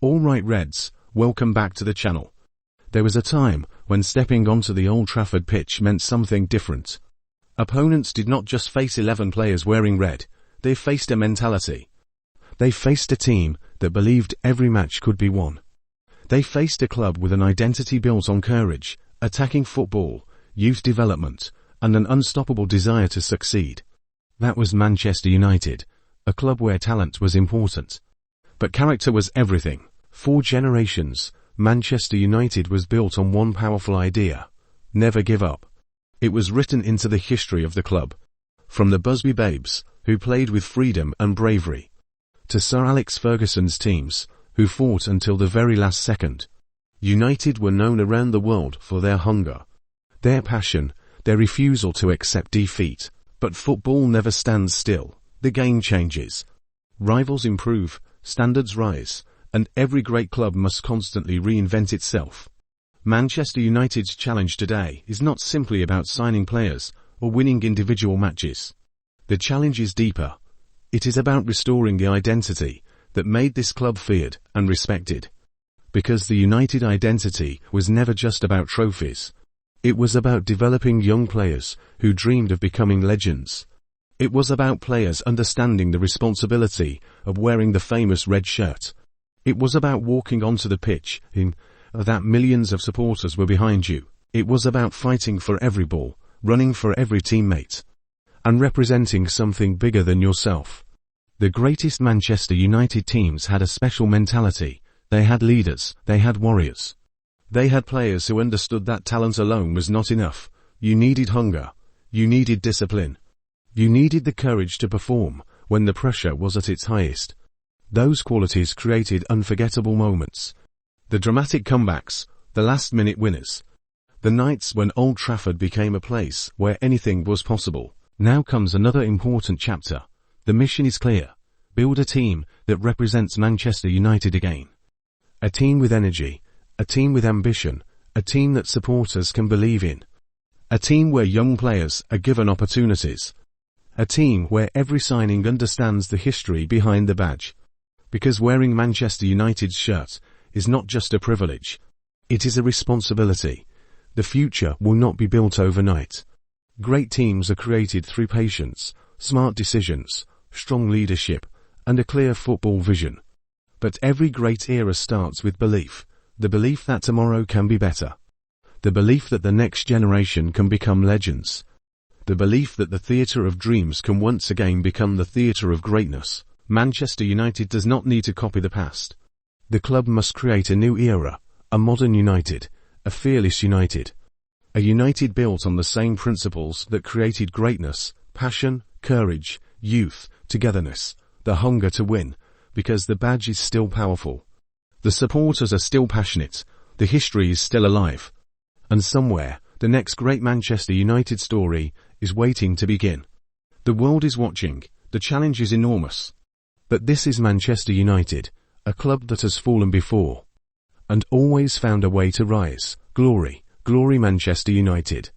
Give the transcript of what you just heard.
Alright Reds, welcome back to the channel. There was a time when stepping onto the Old Trafford pitch meant something different. Opponents did not just face 11 players wearing red, they faced a mentality. They faced a team that believed every match could be won. They faced a club with an identity built on courage, attacking football, youth development, and an unstoppable desire to succeed. That was Manchester United, a club where talent was important. But character was everything. For generations, Manchester United was built on one powerful idea: never give up. It was written into the history of the club. From the Busby Babes, who played with freedom and bravery, to Sir Alex Ferguson's teams, who fought until the very last second, United were known around the world for their hunger, their passion, their refusal to accept defeat. But football never stands still. The game changes. Rivals improve, standards rise, and every great club must constantly reinvent itself. Manchester United's challenge today is not simply about signing players or winning individual matches. The challenge is deeper. It is about restoring the identity that made this club feared and respected. Because the United identity was never just about trophies. It was about developing young players who dreamed of becoming legends. It was about players understanding the responsibility of wearing the famous red shirt. It was about walking onto the pitch in that millions of supporters were behind you. It was about fighting for every ball, running for every teammate, and representing something bigger than yourself. The greatest Manchester United teams had a special mentality. They had leaders, they had warriors. They had players who understood that talent alone was not enough. You needed hunger. You needed discipline. You needed the courage to perform when the pressure was at its highest. Those qualities created unforgettable moments. The dramatic comebacks, the last-minute winners. The nights when Old Trafford became a place where anything was possible. Now comes another important chapter. The mission is clear. Build a team that represents Manchester United again. A team with energy. A team with ambition. A team that supporters can believe in. A team where young players are given opportunities. A team where every signing understands the history behind the badge. Because wearing Manchester United's shirt is not just a privilege. It is a responsibility. The future will not be built overnight. Great teams are created through patience, smart decisions, strong leadership, and a clear football vision. But every great era starts with belief. The belief that tomorrow can be better. The belief that the next generation can become legends. The belief that the theatre of dreams can once again become the theatre of greatness. Manchester United does not need to copy the past. The club must create a new era, a modern United, a fearless United. A United built on the same principles that created greatness: passion, courage, youth, togetherness, the hunger to win, because the badge is still powerful. The supporters are still passionate, the history is still alive. And somewhere, the next great Manchester United story is waiting to begin. The world is watching, the challenge is enormous. But this is Manchester United, a club that has fallen before, and always found a way to rise. Glory, glory Manchester United.